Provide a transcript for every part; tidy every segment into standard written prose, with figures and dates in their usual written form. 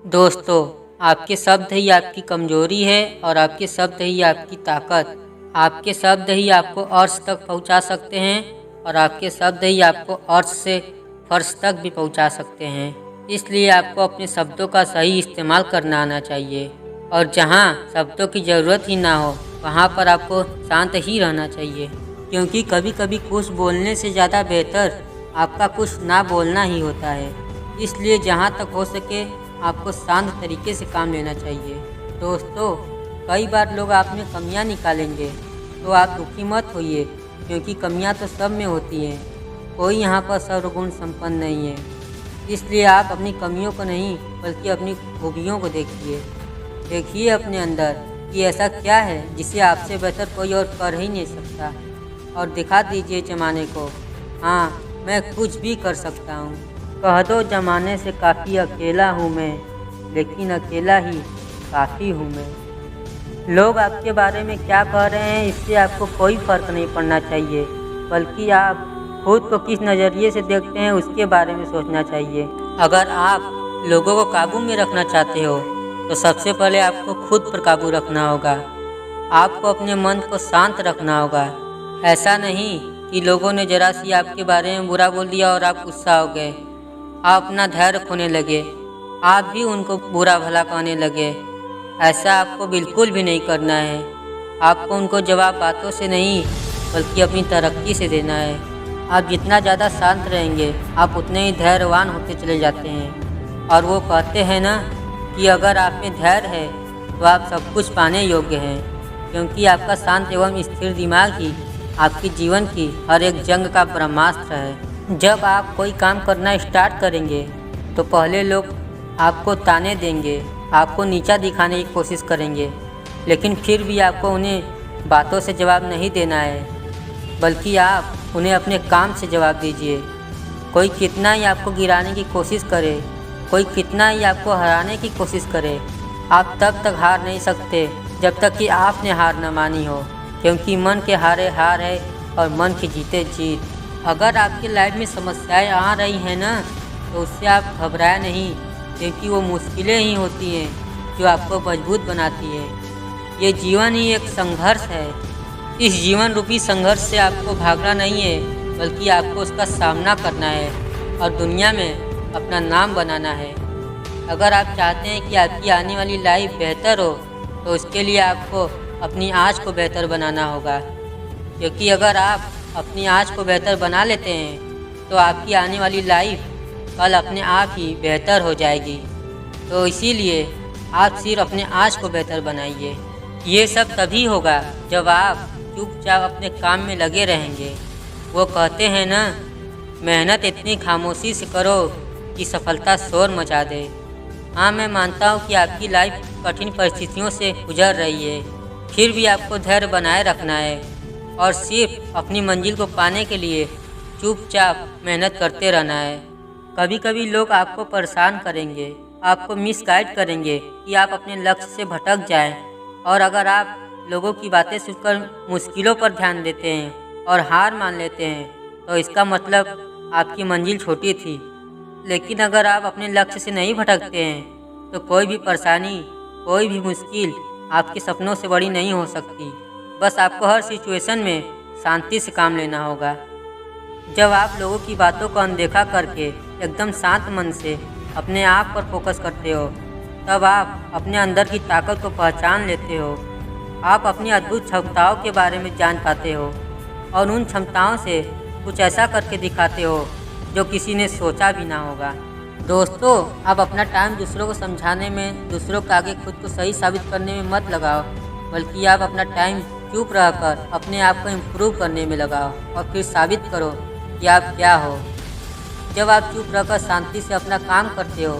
दोस्तों, आपके शब्द ही आपकी कमजोरी है और आपके शब्द ही आपकी ताकत। आपके शब्द ही आपको अर्श तक पहुंचा सकते हैं और आपके शब्द ही आपको अर्श से फर्श तक भी पहुंचा सकते हैं। इसलिए आपको अपने शब्दों का सही इस्तेमाल करना आना चाहिए और जहां शब्दों की ज़रूरत ही ना हो वहां पर आपको शांत ही रहना चाहिए, क्योंकि कभी कभी कुछ बोलने से ज़्यादा बेहतर आपका कुछ ना बोलना ही होता है। इसलिए जहां तक हो सके आपको शांत तरीके से काम लेना चाहिए। दोस्तों, कई बार लोग आप में कमियां निकालेंगे, तो आप दुखी मत होइए, क्योंकि कमियां तो सब में होती हैं। कोई यहाँ पर सर्वगुण संपन्न नहीं है। इसलिए आप अपनी कमियों को नहीं बल्कि अपनी खूबियों को देखिए। देखिए अपने अंदर कि ऐसा क्या है जिसे आपसे बेहतर कोई और कर ही नहीं सकता, और दिखा दीजिए ज़माने को, हाँ मैं कुछ भी कर सकता हूँ। कह दो ज़माने से काफ़ी अकेला हूँ मैं, लेकिन अकेला ही काफ़ी हूँ मैं। लोग आपके बारे में क्या कह रहे हैं इससे आपको कोई फ़र्क नहीं पड़ना चाहिए, बल्कि आप खुद को किस नज़रिए से देखते हैं उसके बारे में सोचना चाहिए। अगर आप लोगों को काबू में रखना चाहते हो तो सबसे पहले आपको खुद पर काबू रखना होगा। आपको अपने मन को शांत रखना होगा। ऐसा नहीं कि लोगों ने ज़रा सी आपके बारे में बुरा बोल दिया और आप गुस्सा हो गए, आप अपना धैर्य खोने लगे, आप भी उनको बुरा भला कहने लगे। ऐसा आपको बिल्कुल भी नहीं करना है। आपको उनको जवाब बातों से नहीं बल्कि अपनी तरक्की से देना है। आप जितना ज़्यादा शांत रहेंगे आप उतने ही धैर्यवान होते चले जाते हैं। और वो कहते हैं ना कि अगर आप में धैर्य है तो आप सब कुछ पाने योग्य हैं, क्योंकि आपका शांत एवं स्थिर दिमाग ही आपके जीवन की हर एक जंग का ब्रह्मास्त्र है। जब आप कोई काम करना स्टार्ट करेंगे तो पहले लोग आपको ताने देंगे, आपको नीचा दिखाने की कोशिश करेंगे, लेकिन फिर भी आपको उन्हें बातों से जवाब नहीं देना है, बल्कि आप उन्हें अपने काम से जवाब दीजिए। कोई कितना ही आपको गिराने की कोशिश करे, कोई कितना ही आपको हराने की कोशिश करे, आप तब तक हार नहीं सकते जब तक कि आपने हार न मानी हो, क्योंकि मन के हारे हार है और मन की जीते जीत। अगर आपकी लाइफ में समस्याएं आ रही हैं ना, तो उससे आप घबराएं नहीं, क्योंकि वो मुश्किलें ही होती हैं जो आपको मजबूत बनाती है। ये जीवन ही एक संघर्ष है। इस जीवन रूपी संघर्ष से आपको भागना नहीं है, बल्कि आपको उसका सामना करना है और दुनिया में अपना नाम बनाना है। अगर आप चाहते हैं कि आपकी आने वाली लाइफ बेहतर हो, तो उसके लिए आपको अपनी आज को बेहतर बनाना होगा, क्योंकि अगर आप अपनी आज को बेहतर बना लेते हैं तो आपकी आने वाली लाइफ कल अपने आप ही बेहतर हो जाएगी। तो इसीलिए आप सिर्फ अपने आज को बेहतर बनाइए। ये सब तभी होगा जब आप चुपचाप अपने काम में लगे रहेंगे। वो कहते हैं ना, मेहनत इतनी खामोशी से करो कि सफलता शोर मचा दे। हाँ, मैं मानता हूँ कि आपकी लाइफ कठिन परिस्थितियों से गुजर रही है, फिर भी आपको धैर्य बनाए रखना है और सिर्फ अपनी मंजिल को पाने के लिए चुपचाप मेहनत करते रहना है। कभी कभी लोग आपको परेशान करेंगे, आपको मिसगाइड करेंगे कि आप अपने लक्ष्य से भटक जाएं, और अगर आप लोगों की बातें सुनकर मुश्किलों पर ध्यान देते हैं और हार मान लेते हैं, तो इसका मतलब आपकी मंजिल छोटी थी। लेकिन अगर आप अपने लक्ष्य से नहीं भटकते हैं तो कोई भी परेशानी, कोई भी मुश्किल आपके सपनों से बड़ी नहीं हो सकती। बस आपको हर सिचुएशन में शांति से काम लेना होगा। जब आप लोगों की बातों को अनदेखा करके एकदम शांत मन से अपने आप पर फोकस करते हो, तब आप अपने अंदर की ताकत को पहचान लेते हो। आप अपनी अद्भुत क्षमताओं के बारे में जान पाते हो और उन क्षमताओं से कुछ ऐसा करके दिखाते हो जो किसी ने सोचा भी ना होगा। दोस्तों, आप अपना टाइम दूसरों को समझाने में, दूसरों के आगे खुद को सही साबित करने में मत लगाओ, बल्कि आप अपना टाइम चुप रहकर अपने आप को इम्प्रूव करने में लगाओ और फिर साबित करो कि आप क्या हो। जब आप चुप रहकर शांति से अपना काम करते हो,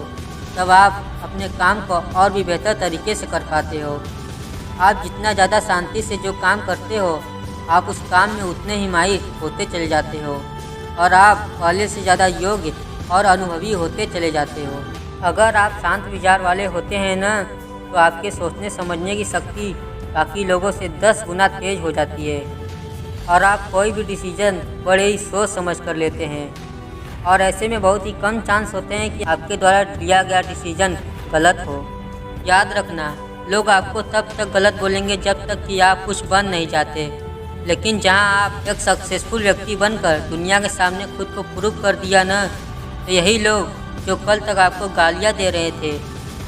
तब आप अपने काम को और भी बेहतर तरीके से कर पाते हो। आप जितना ज़्यादा शांति से जो काम करते हो, आप उस काम में उतने ही माहिर होते चले जाते हो और आप पहले से ज़्यादा योग्य और अनुभवी होते चले जाते हो। अगर आप शांत विचार वाले होते हैं ना, तो आपके सोचने समझने की शक्ति बाकी लोगों से 10 गुना तेज हो जाती है और आप कोई भी डिसीजन बड़े ही सोच समझ कर लेते हैं। और ऐसे में बहुत ही कम चांस होते हैं कि आपके द्वारा लिया गया डिसीजन गलत हो। याद रखना, लोग आपको तब तक गलत बोलेंगे जब तक कि आप कुछ बन नहीं जाते, लेकिन जहां आप एक सक्सेसफुल व्यक्ति बनकर दुनिया के सामने खुद को प्रूव कर दिया ना, तो यही लोग जो कल तक आपको गालियां दे रहे थे,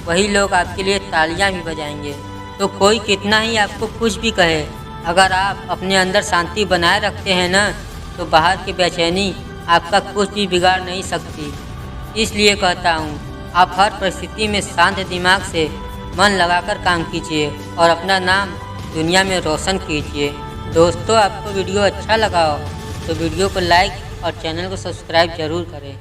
वही लोग आपके लिए तालियां भी बजाएंगे। तो कोई कितना ही आपको कुछ भी कहे, अगर आप अपने अंदर शांति बनाए रखते हैं ना, तो बाहर की बेचैनी आपका कुछ भी बिगाड़ नहीं सकती। इसलिए कहता हूँ, आप हर परिस्थिति में शांत दिमाग से मन लगाकर काम कीजिए और अपना नाम दुनिया में रोशन कीजिए। दोस्तों, आपको वीडियो अच्छा लगा हो तो वीडियो को लाइक और चैनल को सब्सक्राइब जरूर करें।